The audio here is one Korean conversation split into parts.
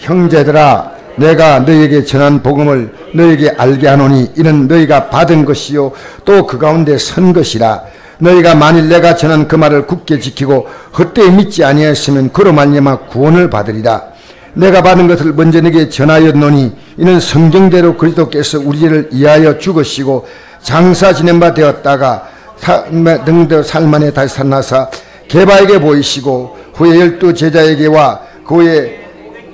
형제들아, 내가 너희에게 전한 복음을 너희에게 알게 하노니 이는 너희가 받은 것이요 또 그 가운데 선 것이라. 너희가 만일 내가 전한 그 말을 굳게 지키고 헛되이 믿지 아니하였으면 그로 말미암아 구원을 받으리라. 내가 받은 것을 먼저 너희에게 전하였노니 이는 성경대로 그리스도께서 우리 죄를 이하여 죽으시고 장사 지낸 바 되었다가 등대로 살만에 다시 살아나사 게바에게 보이시고 후에 12 제자에게와 그 후에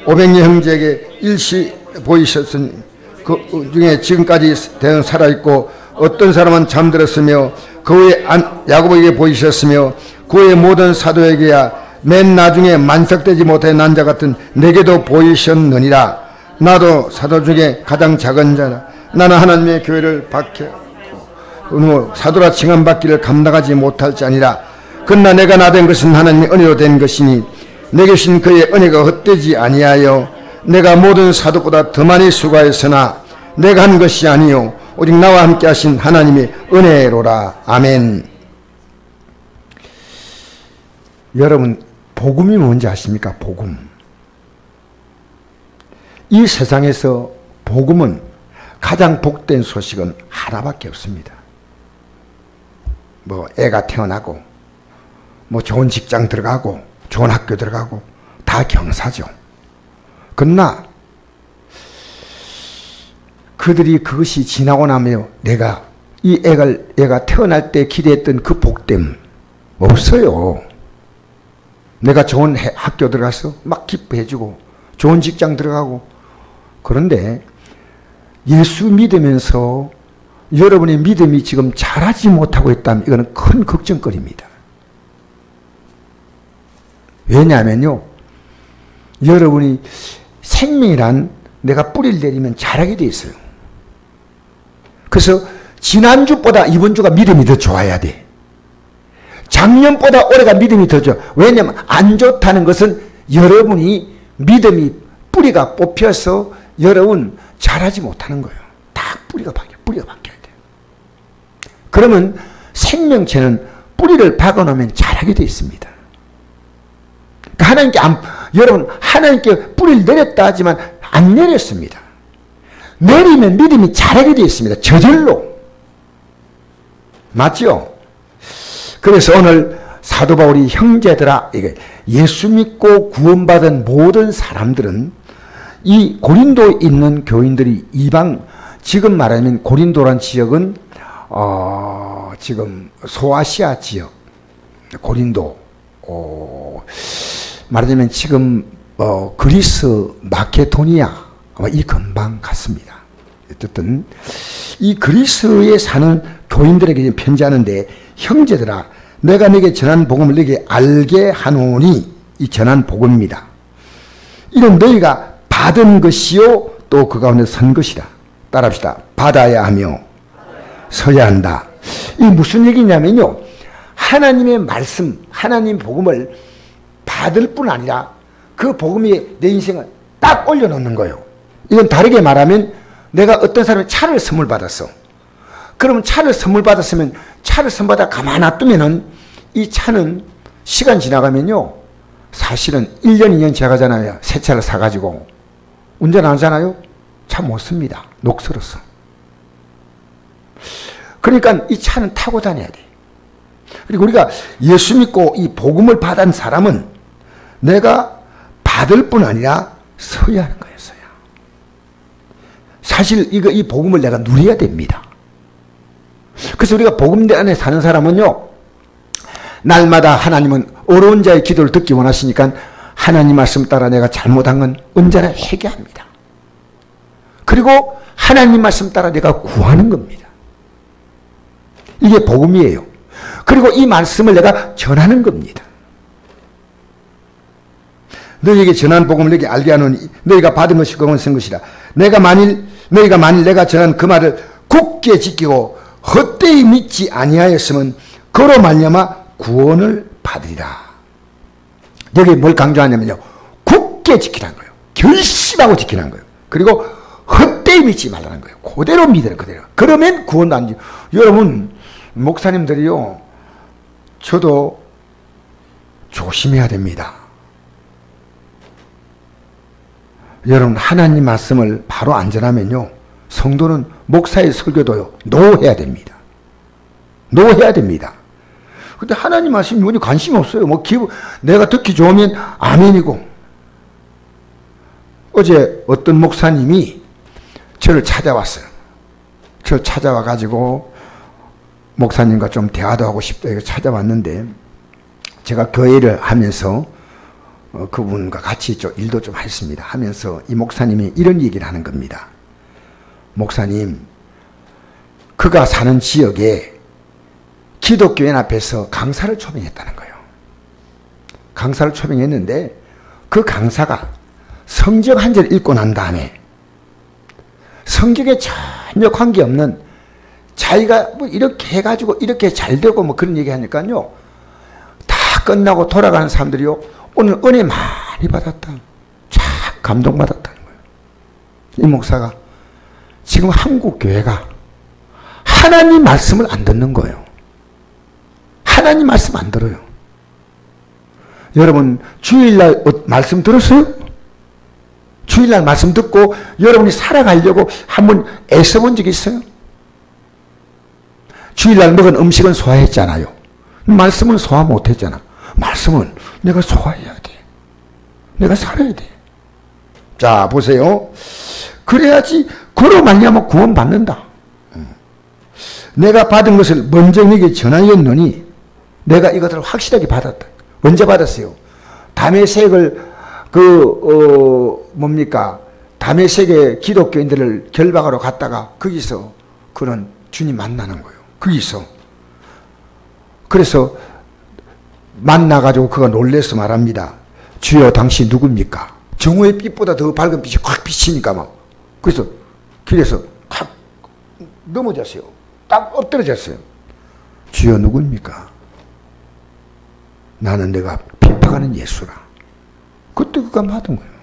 500여 형제에게 일시 보이셨으니 그 중에 지금까지 대응 살아있고 어떤 사람은 잠들었으며 그 후에 야고보에게 보이셨으며 그 후에 모든 사도에게야 맨 나중에 만삭되지 못해 난 자 같은 내게도 보이셨느니라. 나도 사도 중에 가장 작은 자라. 나는 하나님의 교회를 박해하고 사도라 칭함받기를 감당하지 못할 자니라. 그러나 내가 나된 것은 하나님의 은혜로 된 것이니 내게 주신 그의 은혜가 헛되지 아니하여 내가 모든 사도보다 더 많이 수고하였으나 내가 한 것이 아니요 오직 나와 함께 하신 하나님의 은혜로라. 아멘. 여러분, 복음이 뭔지 아십니까? 복음. 이 세상에서 복음은 가장 복된 소식은 하나밖에 없습니다. 뭐 애가 태어나고 뭐 좋은 직장 들어가고 좋은 학교 들어가고 다 경사죠. 그러나 그들이 그것이 지나고 나면 내가 이 애가 태어날 때 기대했던 그 복됨 없어요. 내가 좋은 학교 들어가서 막 기뻐해주고 좋은 직장 들어가고. 그런데 예수 믿으면서 여러분의 믿음이 지금 자라지 못하고 있다면 이거는 큰 걱정거리입니다. 왜냐하면요, 여러분이 생명이란 내가 뿌리를 내리면 자라게 돼 있어요. 그래서 지난주보다 이번주가 믿음이 더 좋아야 돼. 작년보다 올해가 믿음이 더 좋아. 왜냐하면 안 좋다는 것은 여러분이 믿음이 뿌리가 뽑혀서 여러분 자라지 못하는 거예요. 다 뿌리가 바뀌어야 돼요. 그러면 생명체는 뿌리를 박아놓으면 자라게 돼 있습니다. 그러니까 하나님께 여러분 하나님께 뿌리를 내렸다 하지만 안 내렸습니다. 내리면 믿음이 자라게 되어 있습니다. 저절로. 맞죠? 그래서 오늘 사도 바울이 형제들아, 이게 예수 믿고 구원받은 모든 사람들은 이 고린도에 있는 교인들이 이방, 지금 말하면 고린도란 지역은 지금 소아시아 지역, 고린도, 말하자면 지금 그리스 마케도니아 이 근방 같습니다. 어쨌든 이 그리스에 사는 교인들에게 편지하는데, 형제들아, 내가 네게 전한 복음을 네게 알게 하노니, 이 전한 복음입니다. 이는 너희가 받은 것이요 또 그 가운데 선 것이다. 따라합시다. 받아야 하며 서야 한다. 이 무슨 얘기냐면요, 하나님의 말씀, 하나님 복음을 받을 뿐 아니라 그 복음이 내 인생을 딱 올려놓는 거예요. 이건 다르게 말하면 내가 어떤 사람이 차를 선물 받았어. 그러면 차를 선물 받았으면 차를 선물 받아 가만 놔두면은 이 차는 시간 지나가면요, 사실은 1년 2년 지나가잖아요. 새 차를 사가지고 운전 안 하잖아요. 차 못 씁니다. 녹슬어서. 그러니까 이 차는 타고 다녀야 돼. 그리고 우리가 예수 믿고 이 복음을 받은 사람은 내가 받을 뿐 아니라 서야 하는 거예요. 서야. 사실 이 복음을 내가 누려야 됩니다. 그래서 우리가 복음 안에 사는 사람은요, 날마다 하나님은 어려운 자의 기도를 듣기 원하시니까 하나님 말씀 따라 내가 잘못한 건 언제나 회개합니다. 그리고 하나님 말씀 따라 내가 구하는 겁니다. 이게 복음이에요. 그리고 이 말씀을 내가 전하는 겁니다. 너희에게 전한 복음을 너희에게 알게 하노니 너희가 받은 것이 그건 쓴 것이라. 너희가 만일 내가 전한 그 말을 굳게 지키고 헛되이 믿지 아니하였으면 그로 말미암아 구원을 받으리라. 여기 뭘 강조하냐면요, 굳게 지키라는 거예요. 결심하고 지키라는 거예요. 그리고 헛되이 믿지 말라는 거예요. 그대로 믿으라. 그대로. 그러면 구원도 안 돼. 여러분, 목사님들이요, 저도 조심해야 됩니다. 여러분, 하나님 말씀을 바로 안 전하면요, 성도는 목사의 설교도요, 노해야 됩니다. 노해야 됩니다. 근데 하나님 말씀이 뭐니 관심이 없어요. 내가 듣기 좋으면 아멘이고. 어제 어떤 목사님이 저를 찾아왔어요. 저를 찾아와가지고 목사님과 좀 대화도 하고 싶다 이렇게 찾아왔는데, 제가 교회를 하면서 그분과 같이 일도 좀 했습니다. 하면서 이 목사님이 이런 얘기를 하는 겁니다. 목사님, 그가 사는 지역에 기독교인 앞에서 강사를 초빙했다는 거예요. 강사를 초빙했는데 그 강사가 성경 한 절 읽고 난 다음에 성경에 전혀 관계없는 자기가 뭐 이렇게 해가지고 이렇게 잘 되고 뭐 그런 얘기 하니까요, 다 끝나고 돌아가는 사람들이요, 오늘 은혜 많이 받았다, 참 감동받았다는 거예요. 이 목사가 지금 한국 교회가 하나님 말씀을 안 듣는 거예요. 하나님 말씀 안 들어요. 여러분, 주일날 말씀 들었어요? 주일날 말씀 듣고 여러분이 살아가려고 한번 애써본 적 있어요? 주일날 먹은 음식은 소화했잖아요. 말씀은 소화 못했잖아. 말씀은 내가 소화해야 돼. 내가 살아야 돼. 자, 보세요. 그래야지 그로 말미암아 구원받는다. 내가 받은 것을 먼저 너에게 전하였노니 내가 이것을 확실하게 받았다. 언제 받았어요? 다메섹을 다메섹의 기독교인들을 결박하러 갔다가 거기서 그런 주님 만나는 거예요. 거기서. 그래서 만나가지고 그가 놀래서 말합니다. 주여, 당신 누굽니까? 정오의 빛보다 더 밝은 빛이 확 비치니까 막. 그래서 길에서 확 넘어졌어요. 딱 엎드러졌어요. 주여, 누굽니까? 나는 내가 핍박하는 예수라. 그때 그가 받은 거예요.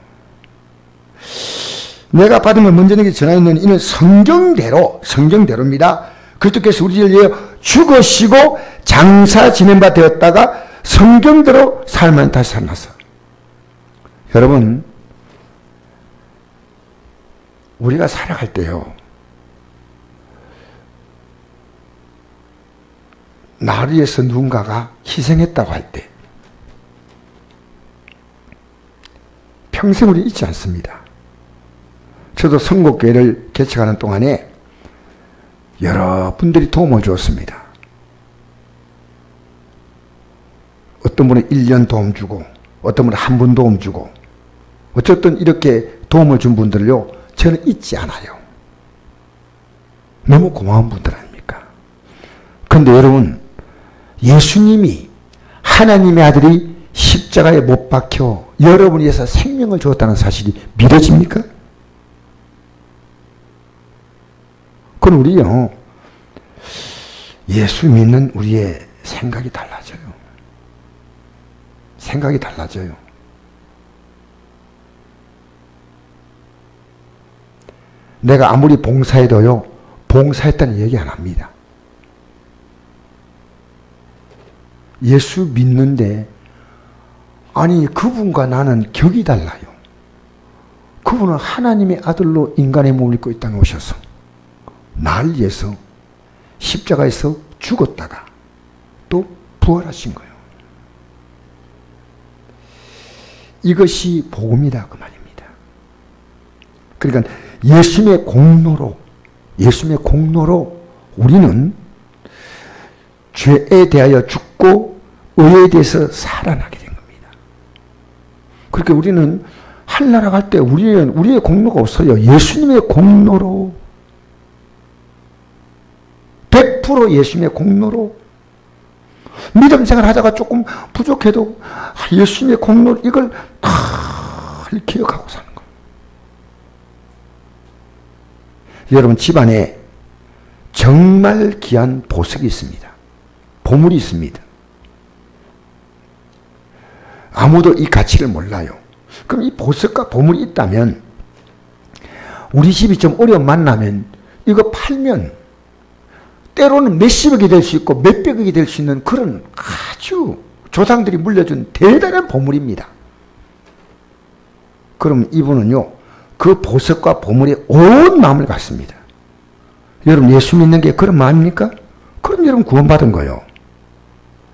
내가 받은 걸 먼저 내게 전하였노니 이는 성경대로입니다. 그리스도께서 우리를 위하여 죽으시고 장사 지낸 바 되었다가 성경대로 살만 다시 살았어. 여러분, 우리가 살아갈 때요, 나를 위해서 누군가가 희생했다고 할 때 평생 우리 잊지 않습니다. 저도 선곡교회를 개척하는 동안에 여러분들이 도움을 주었습니다. 어떤 분은 1년 도움 주고, 어떤 분은 한 분 도움 주고, 어쨌든 이렇게 도움을 준 분들을요, 저는 잊지 않아요. 너무 고마운 분들 아닙니까? 그런데 여러분, 예수님이 하나님의 아들이 십자가에 못 박혀 여러분을 위해서 생명을 주었다는 사실이 믿어집니까? 그건 우리요, 예수 믿는 우리의 생각이 달라져요. 생각이 달라져요. 내가 아무리 봉사해도요, 봉사했다는 얘기 안 합니다. 예수 믿는데, 아니, 그분과 나는 격이 달라요. 그분은 하나님의 아들로 인간의 몸을 입고 이 땅에 오셔서 나를 위해서 십자가에서 죽었다가 또 부활하신 거예요. 이것이 복음이다, 그 말입니다. 그러니까 예수님의 공로로 우리는 죄에 대하여 죽고 의에 대해서 살아나게 된 겁니다. 그렇게 우리는 하늘나라 갈 때 우리의 공로가 없어요. 예수님의 공로로, 100% 예수님의 공로로, 믿음 생활 하다가 조금 부족해도 예수님의 공로, 이걸 다 기억하고 사는 거예요. 여러분, 집안에 정말 귀한 보석이 있습니다. 보물이 있습니다. 아무도 이 가치를 몰라요. 그럼 이 보석과 보물이 있다면, 우리 집이 좀 어려움 만나면 이거 팔면 때로는 몇십억이 될 수 있고 몇백억이 될 수 있는 그런 아주 조상들이 물려준 대단한 보물입니다. 그럼 이분은요, 그 보석과 보물에 온 마음을 갖습니다. 여러분 예수 믿는 게 그런 마음입니까? 그럼 여러분 구원받은 거예요.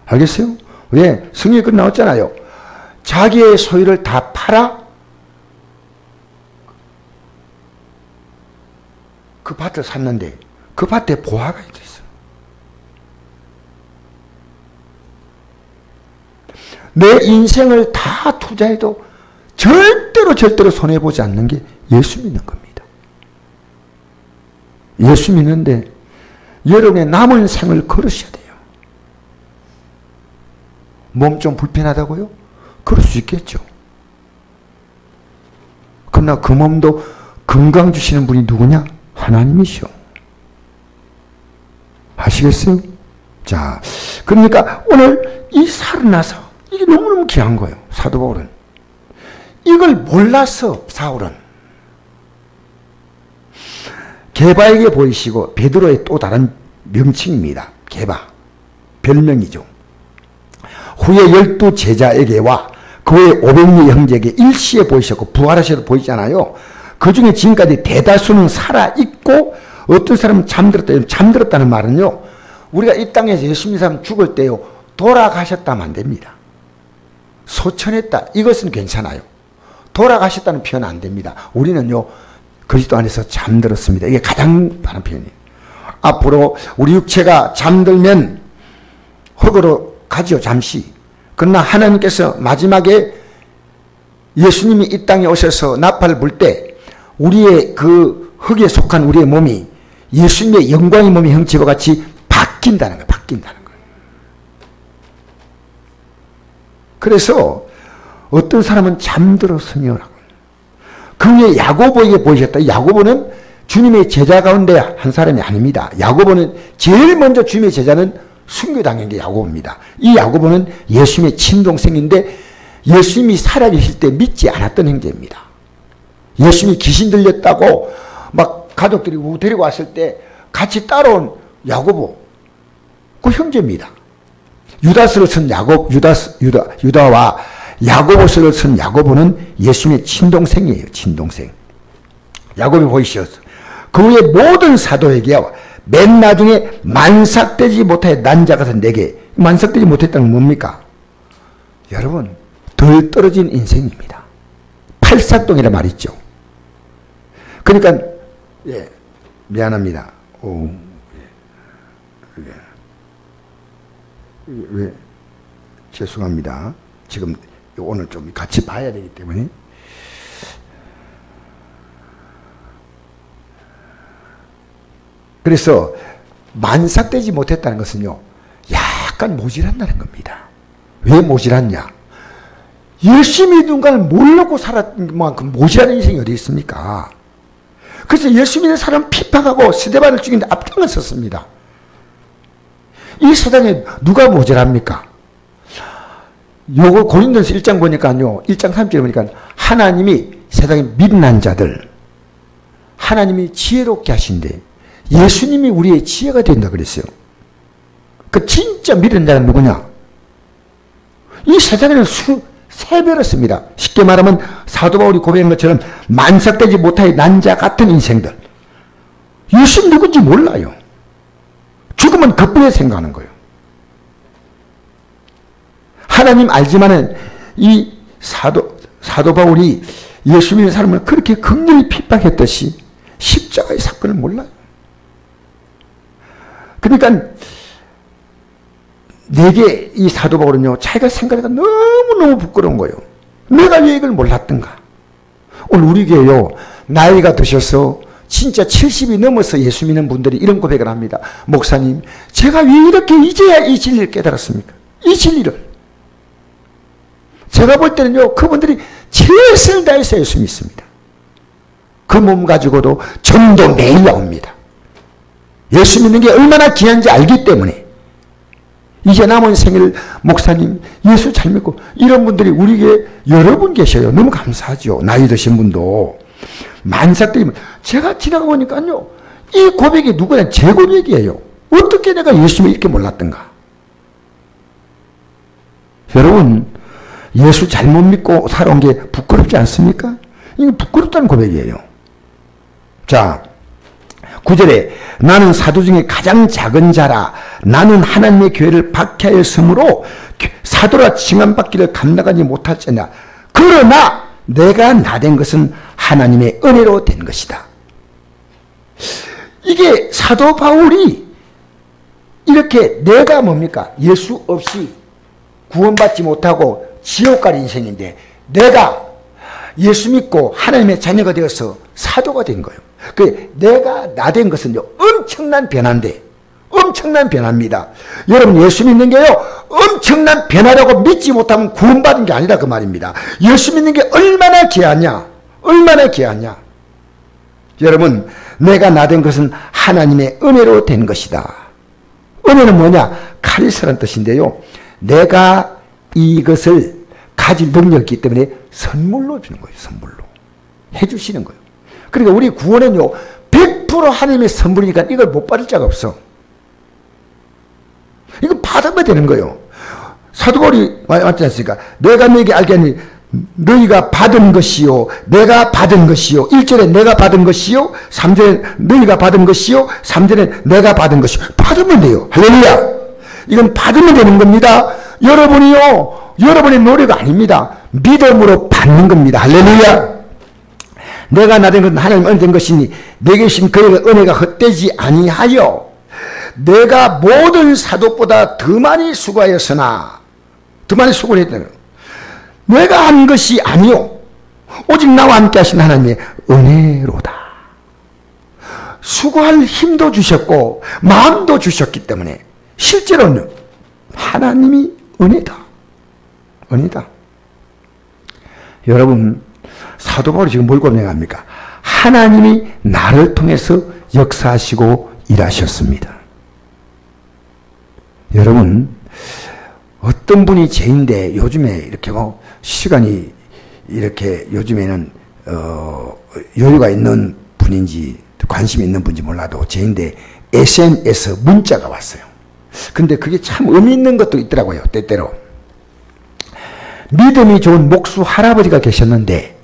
알겠어요? 왜? 성경에 그 나왔잖아요. 자기의 소유를 다 팔아 그 밭을 샀는데 그 밭에 보화가 있어요. 내 인생을 다 투자해도 절대로 손해보지 않는 게 예수 믿는 겁니다. 예수 믿는데 여러분의 남은 생을 걸으셔야 돼요. 몸 좀 불편하다고요? 그럴 수 있겠죠. 그러나 그 몸도 건강 주시는 분이 누구냐? 하나님이시오. 아시겠어요? 자, 그러니까 오늘 이 살아나서 이게 너무너무 귀한 거예요. 사도 바울은. 이걸 몰라서 사울은 게바에게 보이시고 베드로의 또 다른 명칭입니다. 게바. 별명이죠. 후에 12 제자에게와 그의 500리 형제에게 일시에 보이셨고 부활하셔도 보이잖아요. 그 중에 지금까지 대다수는 살아있고 어떤 사람은 잠들었다는 말은요. 우리가 이 땅에서 예수 믿는 사람 죽을 때요. 돌아가셨다면 안 됩니다. 소천했다. 이것은 괜찮아요. 돌아가셨다는 표현 안 됩니다. 우리는요. 그리스도 안에서 잠들었습니다. 이게 가장 바른 표현이에요. 앞으로 우리 육체가 잠들면 흙으로 가지요. 잠시. 그러나 하나님께서 마지막에 예수님이 이 땅에 오셔서 나팔을 불 때 우리의 그 흙에 속한 우리의 몸이 예수님의 영광의 몸의 형체와 같이 바뀐다는 거예요. 바뀐다는 거예요. 그래서 어떤 사람은 잠들었으며라고. 그 위에 야고보에게 보이셨다. 야고보는 주님의 제자 가운데 한 사람이 아닙니다. 야고보는 제일 먼저 주님의 제자는 순교당한 게 야고보입니다. 이 야고보는 예수님의 친동생인데 예수님이 살아계실 때 믿지 않았던 형제입니다. 예수님이 귀신 들렸다고 막 가족들이 데리고 왔을 때 같이 따라온 야고보 그 형제입니다. 유다서를 쓴 유다와 야고보서를 쓴 야고보는 예수님의 친동생이에요. 친동생. 야고보 보이시었어. 그 후에 모든 사도에게 맨 나중에 만삭되지 못하여 난자 같은 내게 만삭되지 못했다는 건 뭡니까? 여러분 덜 떨어진 인생입니다. 팔삭동이라 말있죠. 그러니까 예, 미안합니다. 왜 죄송합니다. 지금 오늘 좀 같이 봐야 되기 때문에 그래서 만삭되지 못했다는 것은요 약간 모질한다는 겁니다. 왜 모질았냐? 열심히 누군가를 모르고 살았던 만큼 모질한 인생이 어디 있습니까? 그래서 예수 믿는 사람 핍박하고 스데반을 죽이는데 앞장을 섰습니다. 이 세상에 누가 모자랍니까? 요거 고린도서 1장 보니까요. 1장 3절에 보니까 하나님이 세상에 믿는 자들 하나님이 지혜롭게 하신대 예수님이 우리의 지혜가 된다 그랬어요. 그 진짜 믿는 자는 누구냐? 이 세상에는 세배를 씁니다. 쉽게 말하면 사도 바울이 고백한 것처럼 만삭되지 못하여 난자 같은 인생들. 예수 누군지 몰라요. 죽으면 그뿐에 생각하는 거예요. 하나님 알지만은 이 사도 바울이 예수 믿는 사람을 그렇게 극렬히 핍박했듯이 십자가의 사건을 몰라요. 그러니까 내게 이 사도 바울은요 자기가 생각하니까 너무너무 부끄러운 거예요. 내가 왜 이걸 몰랐던가. 오늘 우리 교회요 나이가 드셔서 진짜 70이 넘어서 예수 믿는 분들이 이런 고백을 합니다. 목사님 제가 왜 이렇게 이제야 이 진리를 깨달았습니까? 이 진리를 제가 볼 때는요 그분들이 최선을 다해서 예수 믿습니다. 그 몸 가지고도 전도 매일 나옵니다. 예수 믿는 게 얼마나 귀한지 알기 때문에 이제 남은 생일 목사님 예수 잘 믿고 이런 분들이 우리에게 여러 분 계셔요. 너무 감사하죠. 나이 드신 분도 만삭들이면 제가 지나가 보니까요 이 고백이 누구냐 제 고백이에요. 어떻게 내가 예수를 이렇게 몰랐던가. 여러분 예수 잘못 믿고 살아온 게 부끄럽지 않습니까? 이게 부끄럽다는 고백이에요. 자, 9절에 나는 사도 중에 가장 작은 자라. 나는 하나님의 교회를 박해하였으므로 사도라 칭함받기를 감당하지 못할지냐. 그러나 내가 나된 것은 하나님의 은혜로 된 것이다. 이게 사도 바울이 이렇게 내가 뭡니까? 예수 없이 구원받지 못하고 지옥 갈 인생인데 내가 예수 믿고 하나님의 자녀가 되어서 사도가 된 거예요. 그 내가 나된 것은요 엄청난 변화인데, 엄청난 변화입니다. 여러분, 예수 믿는 게요 엄청난 변화라고 믿지 못하면 구원받은 게 아니라 그 말입니다. 예수 믿는 게 얼마나 귀하냐, 얼마나 귀하냐. 여러분, 내가 나된 것은 하나님의 은혜로 된 것이다. 은혜는 뭐냐? 카리스라는 뜻인데요, 내가 이것을 가질 능력이 있기 때문에 선물로 주는 거예요. 선물로 해주시는 거예요. 그러니까 우리 구원은요 100% 하나님의 선물이니까 이걸 못 받을 자가 없어. 이거 받으면 되는 거예요. 사도 바울이 맞지 않습니까? 내가 너에게 알게 하니 너희가 받은 것이요 내가 받은 것이요. 1절에 내가 받은 것이요, 3절에 너희가 받은 것이요, 3절에 내가 받은 것이요. 받으면 돼요. 할렐루야. 이건 받으면 되는 겁니다. 여러분이요 여러분의 노래가 아닙니다. 믿음으로 받는 겁니다. 할렐루야. 내가 나된 것은 하나님 은혜 된 것이니 내게 계신 그의 은혜가 헛되지 아니하여 내가 모든 사도보다 더 많이 수고하였으나, 더 많이 수고를 했다는 거예요. 내가 한 것이 아니요 오직 나와 함께 하신 하나님의 은혜로다. 수고할 힘도 주셨고 마음도 주셨기 때문에 실제로는 하나님이 은혜다. 은혜다. 여러분, 사도 바울이 지금 뭘 고백합니까? 하나님이 나를 통해서 역사하시고 일하셨습니다. 여러분, 어떤 분이 죄인데 요즘에 이렇게 시간이 이렇게 요즘에는 여유가 있는 분인지 관심이 있는 분인지 몰라도 죄인데 SNS 문자가 왔어요. 근데 그게 참 의미 있는 것도 있더라고요. 때때로 믿음이 좋은 목수 할아버지가 계셨는데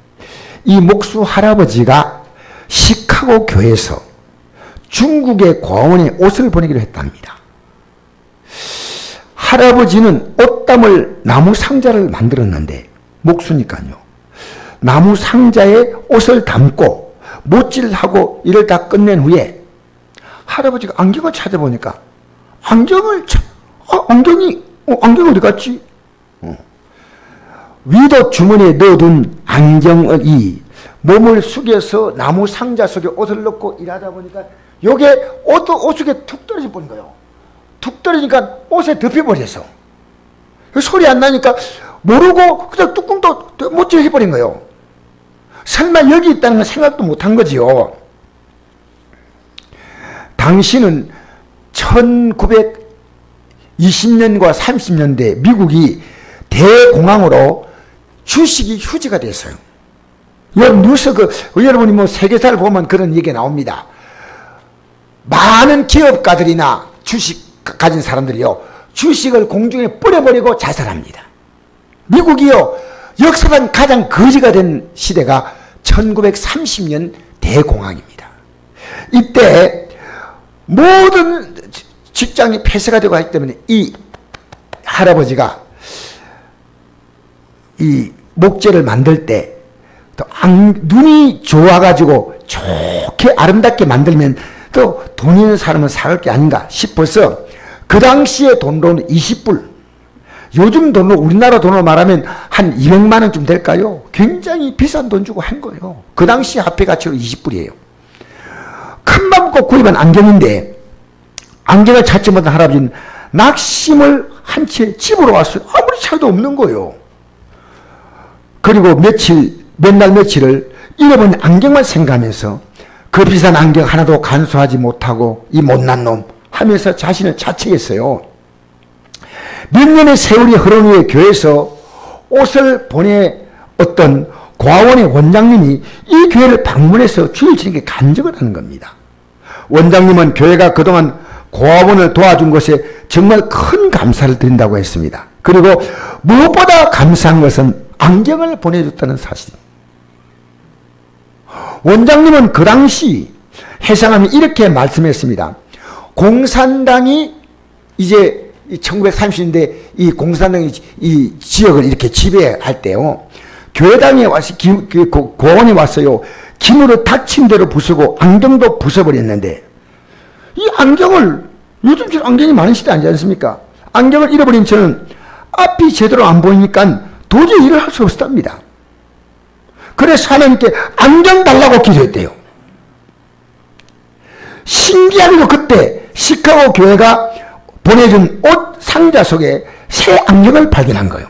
이 목수 할아버지가 시카고 교회에서 중국의 고아원에 옷을 보내기로 했답니다. 할아버지는 옷담을 나무 상자를 만들었는데 목수니까요. 나무 상자에 옷을 담고 못질하고 일을 다 끝낸 후에 할아버지가 안경을 찾아보니까 안경이 안경 어디 갔지? 위도 주머니에 넣어둔 안경이 몸을 숙여서 나무 상자 속에 옷을 넣고 일하다 보니까 요게 옷 속에 툭 떨어져 버린 거예요. 툭 떨어지니까 옷에 덮여버려서 소리 안 나니까 모르고 그냥 뚜껑도 못질 해버린 거예요. 설마 여기 있다는 건 생각도 못한 거지요. 당시는 1920년과 30년대 미국이 대공황으로 주식이 휴지가 됐어요. 뉴스 여러분이 세계사를 보면 그런 얘기가 나옵니다. 많은 기업가들이나 주식 가진 사람들이요 주식을 공중에 뿌려버리고 자살합니다. 미국이요 역사상 가장 거지가 된 시대가 1930년 대공황입니다. 이때 모든 직장이 폐쇄가 되고 하기 때문에 이 할아버지가 이 목재를 만들 때 또 눈이 좋아가지고 좋게 아름답게 만들면 또 돈 있는 사람은 사갈 게 아닌가 싶어서 그 당시에 돈으로는 20불, 요즘 돈으로 우리나라 돈으로 말하면 한 200만 원쯤 될까요? 굉장히 비싼 돈 주고 한 거예요. 그 당시 화폐 가치로 20불이에요. 큰 맘 먹고 구입한 안경인데 안경을 찾지 못한 할아버지는 낙심을 한 채 집으로 왔어요. 아무리 차도 없는 거예요. 그리고 몇 날 며칠을 잃어버린 안경만 생각하면서 그 비싼 안경 하나도 간수하지 못하고 이 못난 놈 하면서 자신을 자책했어요. 몇 년의 세월이 흐른 후에 교회에서 옷을 보내었던 고아원의 원장님이 이 교회를 방문해서 주일 주님께 간증을 하는 겁니다. 원장님은 교회가 그동안 고아원을 도와준 것에 정말 큰 감사를 드린다고 했습니다. 그리고 무엇보다 감사한 것은 안경을 보내줬다는 사실입니다. 원장님은 그 당시 해상하면 이렇게 말씀했습니다. 공산당이 이제 1930년대 이 공산당이 이 지역을 이렇게 지배할 때요. 교회당에 와서 고원이 왔어요. 김으로 닥친 대로 부수고 안경도 부숴버렸는데 이 안경을 요즘처럼 안경이 많은 시대 아니지 않습니까? 안경을 잃어버린 저는 앞이 제대로 안 보이니까 도저히 일을 할 수 없었답니다. 그래서 하나님께 안경 달라고 기도했대요. 신기하게도 그때 시카고 교회가 보내준 옷 상자 속에 새 안경을 발견한 거예요.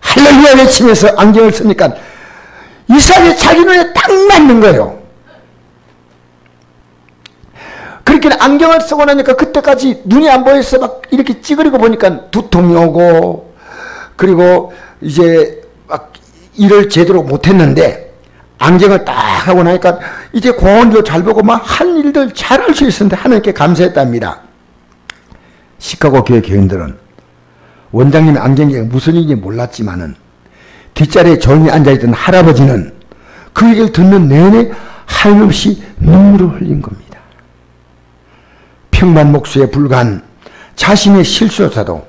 할렐루야 외치면서 안경을 쓰니까 이상하게 자기 눈에 딱 맞는 거예요. 그렇게 안경을 쓰고 나니까 그때까지 눈이 안 보여서 막 이렇게 찌그리고 보니까 두통이 오고 그리고 이제 막 일을 제대로 못했는데 안경을 딱 하고 나니까 이제 공원도 잘 보고 막 한 일들 잘 할 수 있었는데 하나님께 감사했답니다. 시카고 교회 교인들은 원장님의 안경이 무슨 일인지 몰랐지만은 뒷자리에 조용히 앉아있던 할아버지는 그 얘기를 듣는 내내 하염없이 눈물을 흘린 겁니다. 평만 목수에 불과한 자신의 실수조차도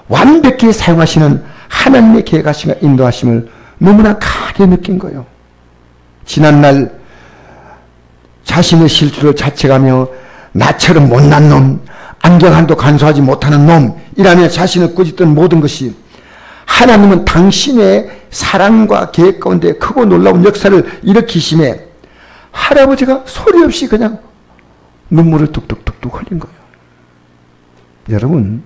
완벽히 사용하시는 하나님의 계획하심과 인도하심을 너무나 강하게 느낀 거예요. 지난날 자신의 실수를 자책하며 나처럼 못난 놈, 안경 한도 간소하지 못하는 놈이라며 자신을 꾸짖던 모든 것이 하나님은 당신의 사랑과 계획 가운데 크고 놀라운 역사를 일으키심에 할아버지가 소리 없이 그냥 눈물을 뚝뚝뚝뚝 흘린 거예요. 여러분,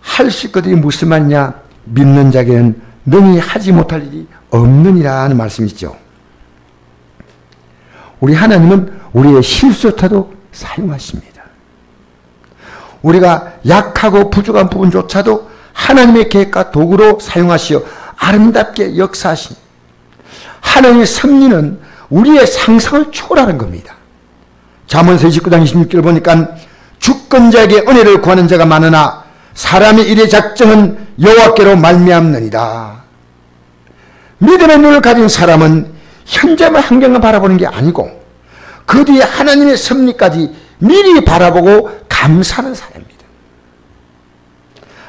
할 수 있거든요. 무슨 말이냐? 믿는 자에게는 능히 하지 못할 일이 없느니라 하는 말씀이죠. 우리 하나님은 우리의 실수조차도 사용하십니다. 우리가 약하고 부족한 부분조차도 하나님의 계획과 도구로 사용하시어 아름답게 역사하십니다. 하나님의 섭리는 우리의 상상을 초월하는 겁니다. 잠언서 29장 26절 보니까 주권자에게 은혜를 구하는 자가 많으나 사람의 일의 작정은 여호와께로 말미암느니라. 믿음의 눈을 가진 사람은 현재만 환경을 바라보는 게 아니고 그 뒤에 하나님의 섭리까지 미리 바라보고 감사하는 사람입니다.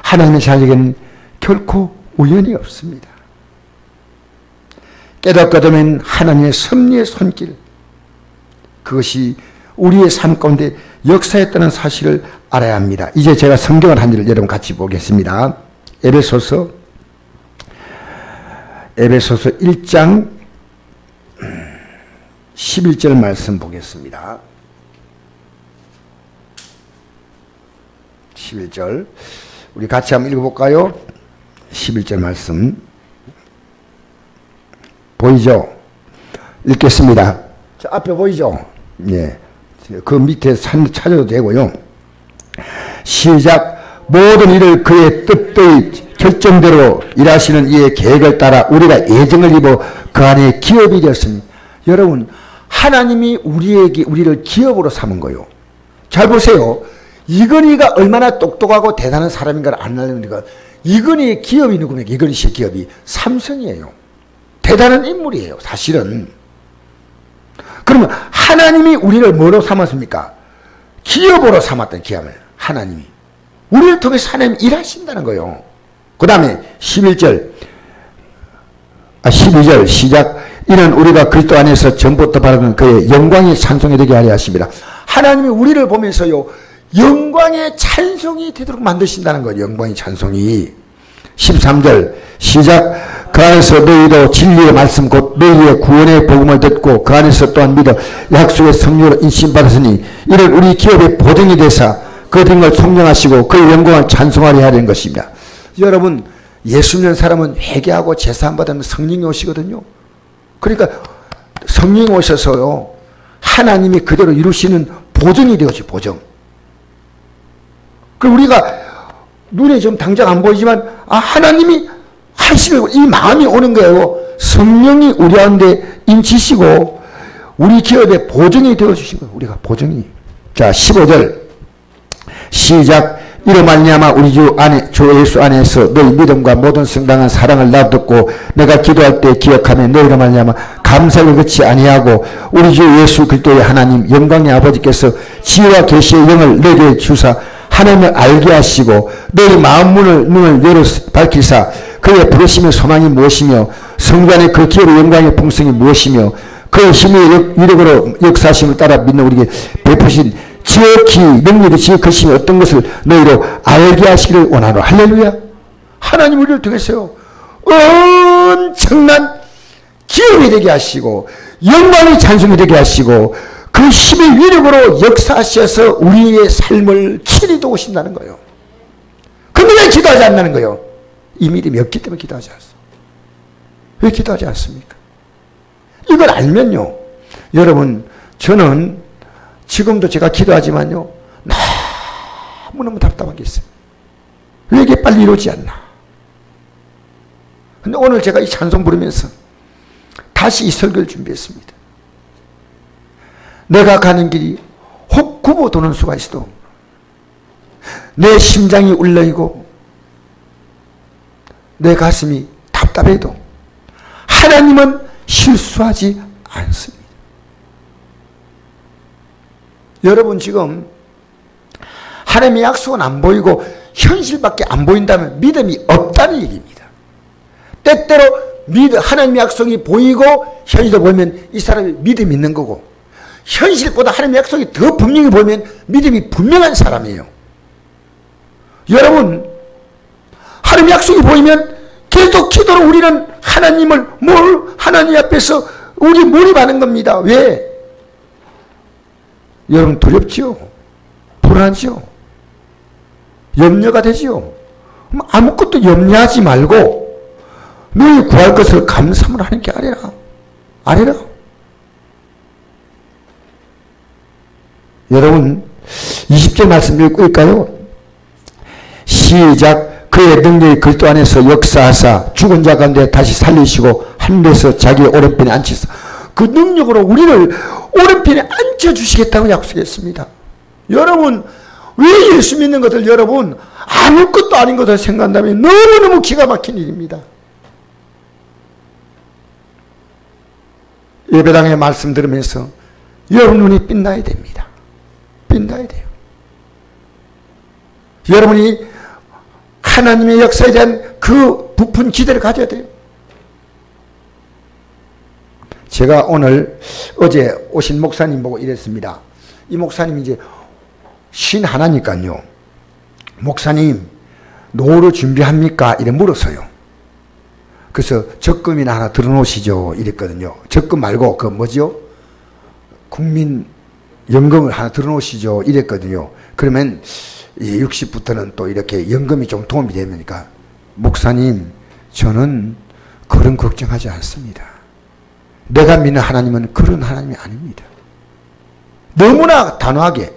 하나님의 자녀에게는 결코 우연이 없습니다. 깨닫거든 하나님의 섭리의 손길, 그것이 우리의 삶 가운데 역사했다는 사실을 알아야 합니다. 이제 제가 성경을 한 일을 여러분 같이 보겠습니다. 에베소서 1장 11절 말씀 보겠습니다. 11절 우리 같이 한번 읽어볼까요? 11절 말씀 보이죠? 읽겠습니다. 저 앞에 보이죠? 예. 그 밑에 찾아도 되고요. 시작. 모든 일을 그의 뜻대로 결정대로 일하시는 이의 계획을 따라 우리가 예정을 입어 그 안에 기업이 되었습니다. 여러분, 하나님이 우리를 기업으로 삼은 거예요. 잘 보세요. 이건희가 얼마나 똑똑하고 대단한 사람인가를 아는 우리가 이건희의 기업이 누굽니까? 이건희 씨의 기업이 삼성이에요. 대단한 인물이에요. 사실은. 그러면 하나님이 우리를 뭐로 삼았습니까? 기업으로 삼았던 기업을 하나님이. 우리를 통해서 하나님이 일하신다는 거예요. 그 다음에 12절 시작. 이는 우리가 그리스도 안에서 전부터 바라던 그의 영광이 찬송이 되게 하려 하십니다. 하나님이 우리를 보면서요 영광의 찬송이 되도록 만드신다는 거예요. 영광의 찬송이. 13절 시작. 그 안에서 너희도 진리의 말씀 곧 너희의 구원의 복음을 듣고 그 안에서 또한 믿어 약속의 성령으로 인신받았으니 이를 우리 기업의 보증이 되사 그 된 걸 성령하시고 그의 영광을 찬송하려 하는 것입니다. 여러분, 예수 믿는 사람은 회개하고 제사함 받으면 성령이 오시거든요. 그러니까 성령이 오셔서요 하나님이 그대로 이루시는 보증이 되어지 보증. 그럼 우리가 눈에 좀 당장 안 보이지만 하나님이 하시고 이 마음이 오는 거예요. 성령이 우리 가운데 인치시고 우리 기업에 보증이 되어주신 거예요. 우리가 보증이. 자, 15절 시작. 이로 말미암아 우리 주 예수 안에서 너희 믿음과 모든 성당한 사랑을 나듣고 내가 기도할 때 기억하며 너희로 말미암아 감사를 그치 아니하고 우리 주 예수 그리스도의 하나님 영광의 아버지께서 지혜와 계시의 영을 내게 주사 하나님을 알게 하시고 너희 마음 눈을 열어 밝히사 그의 부르심의 소망이 무엇이며 성부 안에 그 기회로 영광의 풍성이 무엇이며 그 힘의 위력으로 역사하심을 따라 믿는 우리에게 베푸신 지극히 능력이 지극하심이 어떤 것을 너희로 알게 하시기를 원하노. 할렐루야. 하나님 우리를 통해서요 엄청난 기업이 되게 하시고 영광의 찬송이 되게 하시고 그 힘의 위력으로 역사하셔서 우리의 삶을 친히 도우신다는 거예요. 근데 왜 기도하지 않는다는 거예요? 이 믿음이 없기 때문에 기도하지 않습니다. 왜 기도하지 않습니까? 이걸 알면요 여러분 저는 지금도 제가 기도하지만요 너무너무 답답한 게 있어요. 왜 이게 빨리 이루어지지 않나. 근데 오늘 제가 이 찬송 부르면서 다시 이 설교를 준비했습니다. 내가 가는 길이 혹 굽어 도는 수가 있어도 내 심장이 울렁이고 내 가슴이 답답해도 하나님은 실수하지 않습니다. 여러분 지금 하나님의 약속은 안 보이고 현실밖에 안 보인다면 믿음이 없다는 얘기입니다. 때때로 하나님의 약속이 보이고 현실이 보이면 이 사람이 믿음이 있는 거고 현실보다 하나님의 약속이 더 분명히 보이면 믿음이 분명한 사람이에요. 여러분 하나님의 약속이 보이면 계속 기도로 우리는 하나님 앞에서 우리 몰입하는 겁니다. 왜? 여러분 두렵지요? 불안하지요? 염려가 되지요? 아무것도 염려하지 말고 너희 구할 것을 감사함으로 하나님께 아뢰라. 아뢰라. 여러분 20절 말씀 읽을까요? 시작. 그의 능력이 그리스도 안에서 역사하사 죽은 자 가운데 다시 살리시고 하늘에서 자기의 오른편에 앉히사 그 능력으로 우리를 오른편에 앉혀주시겠다고 약속했습니다. 여러분 왜 예수 믿는 것을 여러분 아무것도 아닌 것을 생각한다면 너무너무 기가 막힌 일입니다. 예배당의 말씀 들으면서 여러분 눈이 빛나야 됩니다. 빛나야 돼요. 여러분이 하나님의 역사에 대한 그 부푼 기대를 가져야 돼요. 제가 어제 오신 목사님 보고 이랬습니다. 이 목사님이 이제 51니까요. 목사님 노후를 준비합니까? 이래 물었어요. 그래서 적금이나 하나 들어놓으시죠 이랬거든요. 적금 말고 그 뭐죠? 국민연금을 하나 들어놓으시죠 이랬거든요. 그러면 60부터는 또 이렇게 연금이 좀 도움이 되니까 목사님 저는 그런 걱정하지 않습니다. 내가 믿는 하나님은 그런 하나님이 아닙니다. 너무나 단호하게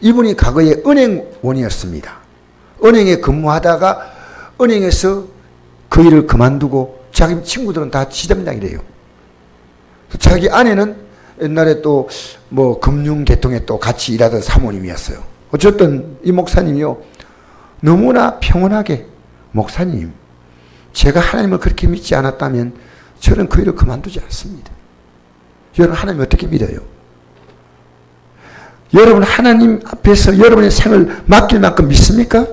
이분이 과거에 은행원이었습니다. 은행에 근무하다가 은행에서 그 일을 그만두고 자기 친구들은 다 지점장이래요. 자기 아내는 옛날에 또 뭐 금융계통에 또 같이 일하던 사모님이었어요. 어쨌든 이 목사님이요 너무나 평온하게 목사님 제가 하나님을 그렇게 믿지 않았다면 저는 그 일을 그만두지 않습니다. 여러분 하나님 어떻게 믿어요? 여러분 하나님 앞에서 여러분의 생을 맡길 만큼 믿습니까?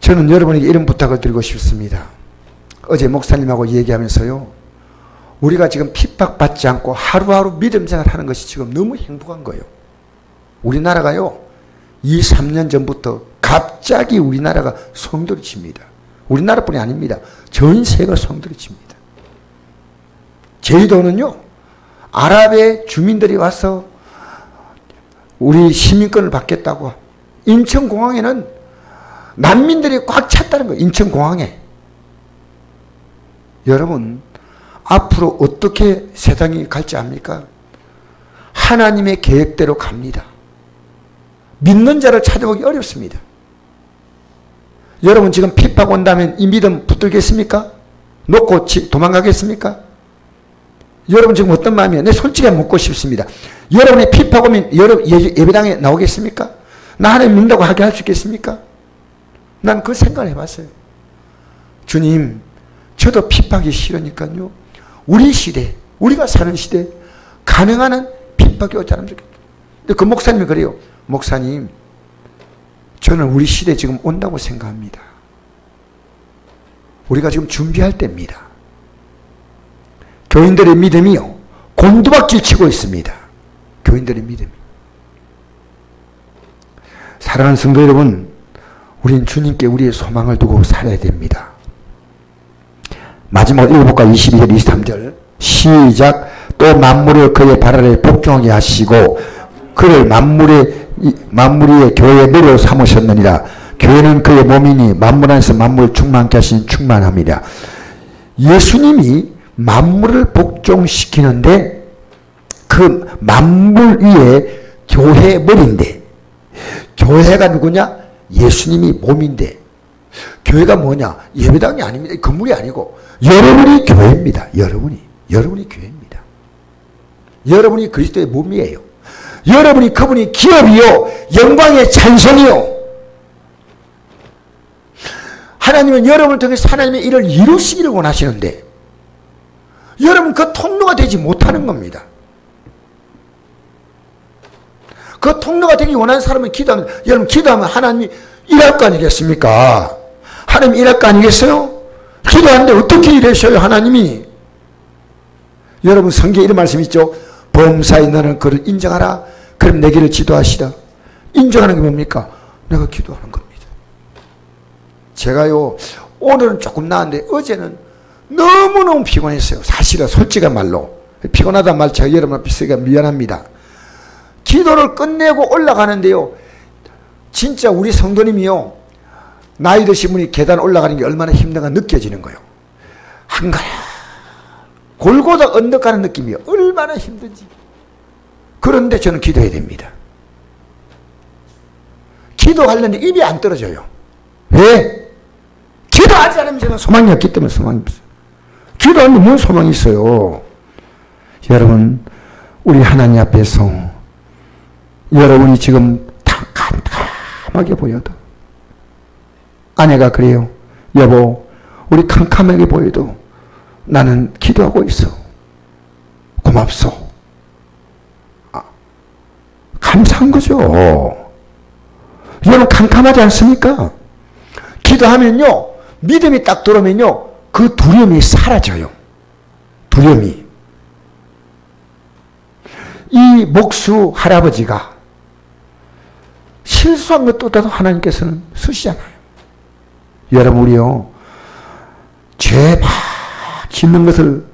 저는 여러분에게 이런 부탁을 드리고 싶습니다. 어제 목사님하고 얘기하면서요 우리가 지금 핍박받지 않고 하루하루 믿음 생활하는 것이 지금 너무 행복한 거예요. 우리나라가요 2, 3년 전부터 갑자기 우리나라가 성도를 칩니다. 우리나라뿐이 아닙니다. 전 세계가 성도를 칩니다. 제주도는요 아랍의 주민들이 와서 우리 시민권을 받겠다고 인천공항에는 난민들이 꽉 찼다는 거예요. 인천공항에. 여러분 앞으로 어떻게 세상이 갈지 압니까? 하나님의 계획대로 갑니다. 믿는 자를 찾아보기 어렵습니다. 여러분 지금 핍박 온다면 이 믿음 붙들겠습니까? 놓고 도망가겠습니까? 여러분 지금 어떤 마음이에요? 내 솔직하게 묻고 싶습니다. 여러분의 핍박 오면 여러분 예배당에 나오겠습니까? 나 하나님 믿는다고 하게 할 수 있겠습니까? 난 그 생각을 해봤어요. 주님, 저도 핍박이 싫으니까요. 우리 시대, 우리가 사는 시대 가능한 한 핍박이 오지 않으면 좋겠다. 근데 그 목사님이 그래요. 목사님, 저는 우리 시대 지금 온다고 생각합니다. 우리가 지금 준비할 때입니다. 교인들의 믿음이요, 곤두박질 치고 있습니다. 교인들의 믿음이. 사랑하는 성도 여러분, 우린 주님께 우리의 소망을 두고 살아야 됩니다. 마지막 읽어볼까? 22절 23절 시작. 또 만물을 그의 발 아래 복종하게 하시고 그를 만물 위에 교회의 머리로 삼으셨느니라. 교회는 그의 몸이니 만물 안에서 만물을 충만케 하신 충만함이라. 예수님이 만물을 복종시키는데 그 만물 위에 교회의 머리인데, 교회가 누구냐? 예수님이 몸인데, 교회가 뭐냐? 예배당이 아닙니다. 건물이 아니고 여러분이 교회입니다. 여러분이 교회입니다. 여러분이 그리스도의 몸이에요. 여러분이 그분이 기업이요, 영광의 찬송이요. 하나님은 여러분을 통해서 하나님의 일을 이루시기를 원하시는데 여러분 그 통로가 되지 못하는 겁니다. 그 통로가 되기 원하는 사람은 기도하면, 여러분 기도하면 하나님이 일할 거 아니겠습니까? 하나님이 일할 거 아니겠어요? 기도하는데 어떻게 일하셔요, 하나님이? 여러분 성경에 이런 말씀 있죠. 범사에 너는 그를 인정하라. 그럼 내 길을 지도하시라. 인정하는 게 뭡니까? 내가 기도하는 겁니다. 제가요, 오늘은 조금 나았는데 어제는 너무너무 피곤했어요. 사실은 솔직한 말로. 피곤하단 말 제가 여러분 앞에 쓰기가 미안합니다. 기도를 끝내고 올라가는데요, 진짜 우리 성도님이요, 나이 드신 분이 계단 올라가는 게 얼마나 힘든가 느껴지는 거예요. 한가라 골고다 언덕가는 느낌이요. 얼마나 힘든지. 그런데 저는 기도해야 됩니다. 기도하려는데 입이 안 떨어져요. 왜? 기도하지 않으면 저는 소망이 없기 때문에 소망이 없어요. 기도하면 뭔 소망이 있어요? 여러분, 우리 하나님 앞에서 여러분이 지금 캄캄하게 보여도, 아내가 그래요. 여보, 우리 캄캄하게 보여도 나는 기도하고 있어. 고맙소. 감사한 거죠. 여러분 캄캄하지 않습니까? 기도하면요, 믿음이 딱 들어오면요, 그 두려움이 사라져요. 두려움이. 이 목수 할아버지가 실수한 것보다도 하나님께서는 쓰시잖아요. 여러분, 우리요, 죄 막 짓는 것을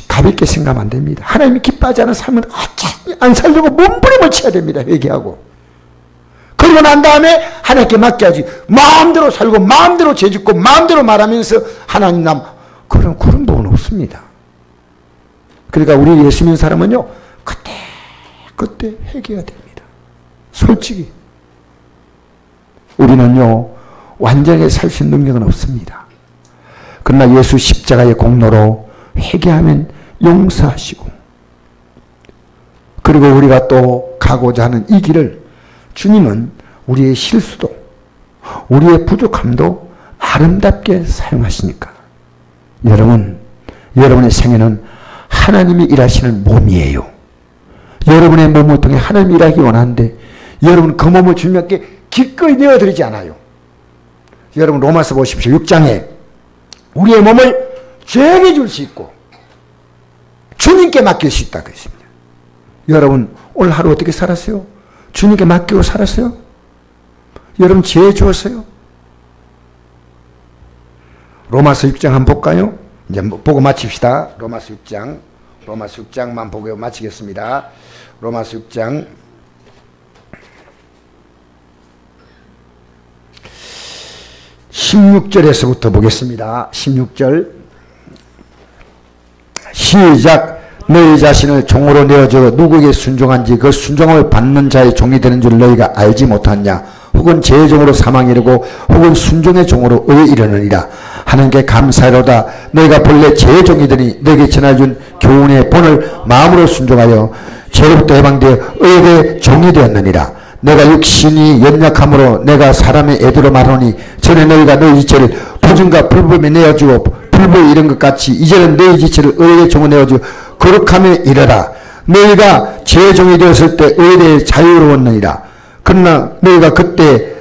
가볍게 생각하면 안 됩니다. 하나님이 기뻐하지 않은 삶은 어차피 안 살려고 몸부림을 쳐야 됩니다. 회개하고. 그러고 난 다음에 하나님께 맡겨야지. 마음대로 살고 마음대로 죄짓고 마음대로 말하면서 하나님 그런 법은 없습니다. 그러니까 우리 예수 믿는 사람은요, 그때 회개해야 됩니다. 솔직히. 우리는요, 완전하게 살 수 있는 능력은 없습니다. 그러나 예수 십자가의 공로로 회개하면 용서하시고, 그리고 우리가 또 가고자 하는 이 길을 주님은 우리의 실수도, 우리의 부족함도 아름답게 사용하시니까, 여러분의 생애는 하나님이 일하시는 몸이에요. 여러분의 몸을 통해 하나님이 일하기 원하는데 여러분 그 몸을 주님께 기꺼이 내어드리지 않아요. 여러분 로마서 보십시오. 6장에 우리의 몸을 죄에게 줄 수 있고 주님께 맡길 수 있다고 했습니다. 여러분 오늘 하루 어떻게 살았어요? 주님께 맡기고 살았어요? 여러분 죄에 주었어요? 로마서 6장 한번 볼까요? 이제 보고 마칩시다. 로마서 6장만 보고 마치겠습니다. 로마서 6장 16절에서부터 보겠습니다. 16절 시작. 너희 자신을 종으로 내어줘 누구에게 순종한지 그 순종을 받는 자의 종이 되는 줄 너희가 알지 못하냐. 혹은 죄의 종으로 사망에 이르고 혹은 순종의 종으로 의에 이르느니라. 하나님께 감사하로다. 너희가 본래 제 종이더니 너희에게 전해준 교훈의 본을 마음으로 순종하여 죄로부터 해방되어 의의 종이 되었느니라. 내가 육신이 연약함으로 내가 사람의 애도로 말하노니 전에 너희가 너희 지체를 부정과 불법에 내어주고 불법에 이른 것 같이 이제는 너희 지체를 의의 종을 내어주고 거룩함에 이르라. 너희가 제 종이 되었을 때 의에 대해 자유로웠느니라. 그러나 너희가 그때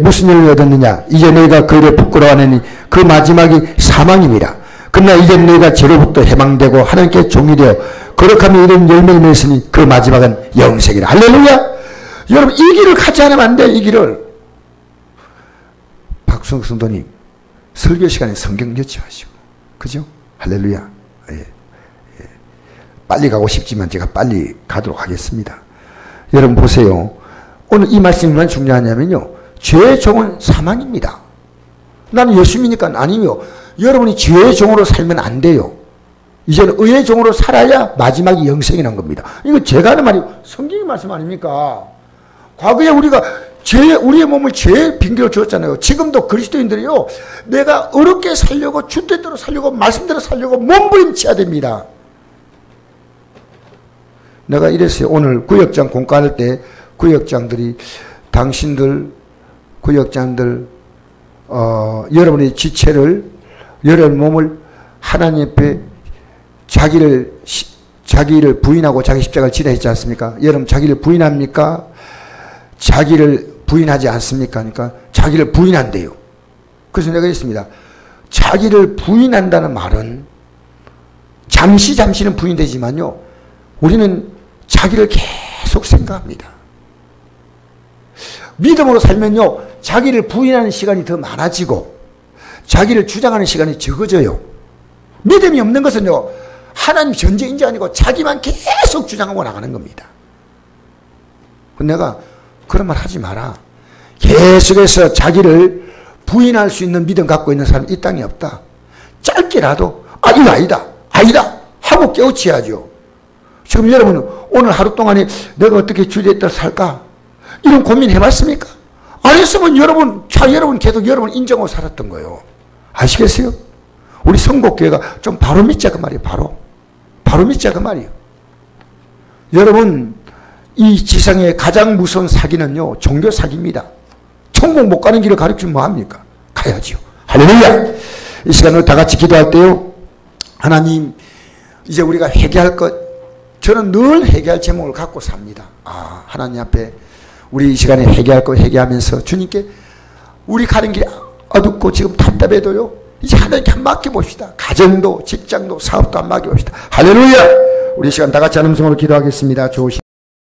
무슨 일을 얻었느냐? 이제 너희가 그 일을 부끄러워하느니 그 마지막이 사망입니다. 그러나 이제 너희가 죄로부터 해방되고 하나님께 종이 되어 거룩함에 이른 열매를 맺으니 그 마지막은 영생이라. 할렐루야. 여러분, 이 길을 가지 않으면 안 돼. 이 길을. 박수영 성도님, 설교 시간에 성경 넣지 마시고, 그죠? 할렐루야. 예. 빨리 가고 싶지만 제가 빨리 가도록 하겠습니다. 여러분 보세요. 오늘 이 말씀이 얼마나 중요하냐면요, 죄의 종은 사망입니다. 나는 예수 믿으니까 아니요. 여러분이 죄의 종으로 살면 안 돼요. 이제는 의의 종으로 살아야 마지막이 영생이란 겁니다. 이거 제가 하는 말이 성경의 말씀 아닙니까? 과거에 우리가 우리의 몸을 죄의 빙결로 주었잖아요. 지금도 그리스도인들이요, 내가 어렵게 살려고, 주 뜻대로 살려고, 말씀대로 살려고 몸부림쳐야 됩니다. 내가 이랬어요. 오늘 구역장 공과할 때 구역장들이, 당신들 구역장들 여러분의 지체를, 여러분 몸을 하나님 앞에 자기를 부인하고 자기 십자가를 지라 했지 않습니까? 여러분 자기를 부인합니까? 자기를 부인하지 않습니까? 그러니까 자기를 부인한대요. 그래서 내가 했습니다. 자기를 부인한다는 말은 잠시는 부인되지만요, 우리는 자기를 계속 생각합니다. 믿음으로 살면요, 자기를 부인하는 시간이 더 많아지고 자기를 주장하는 시간이 적어져요. 믿음이 없는 것은요, 하나님 전제인지 아니고 자기만 계속 주장하고 나가는 겁니다. 내가 그런 말 하지 마라. 계속해서 자기를 부인할 수 있는 믿음 갖고 있는 사람이 이 땅에 없다. 짧게라도 이거 아니다 하고 깨우쳐야죠. 지금 여러분 오늘 하루 동안에 내가 어떻게 주제에 따라 살까? 이런 고민 해봤습니까? 안 했으면 여러분 계속 여러분 인정하고 살았던 거예요. 아시겠어요? 우리 성곡교회가 좀 바로 믿자 그 말이에요. 바로 믿자 그 말이에요. 여러분, 이 지상의 가장 무서운 사기는요, 종교 사기입니다. 천국 못 가는 길을 가르치면 뭐합니까? 가야지요. 할렐루야. 이 시간을 다 같이 기도할 때요, 하나님, 이제 우리가 회개할 것, 저는 늘 회개할 제목을 갖고 삽니다. 하나님 앞에 우리 이 시간에 회개할 것 회개하면서 주님께 우리 가는 길이 어둡고 지금 답답해도요, 이제 하나님께 한 맡겨봅시다. 가정도 직장도 사업도 한 맡겨봅시다. 할렐루야. 우리 이 시간 다 같이 하는 음성으로 기도하겠습니다. 좋으신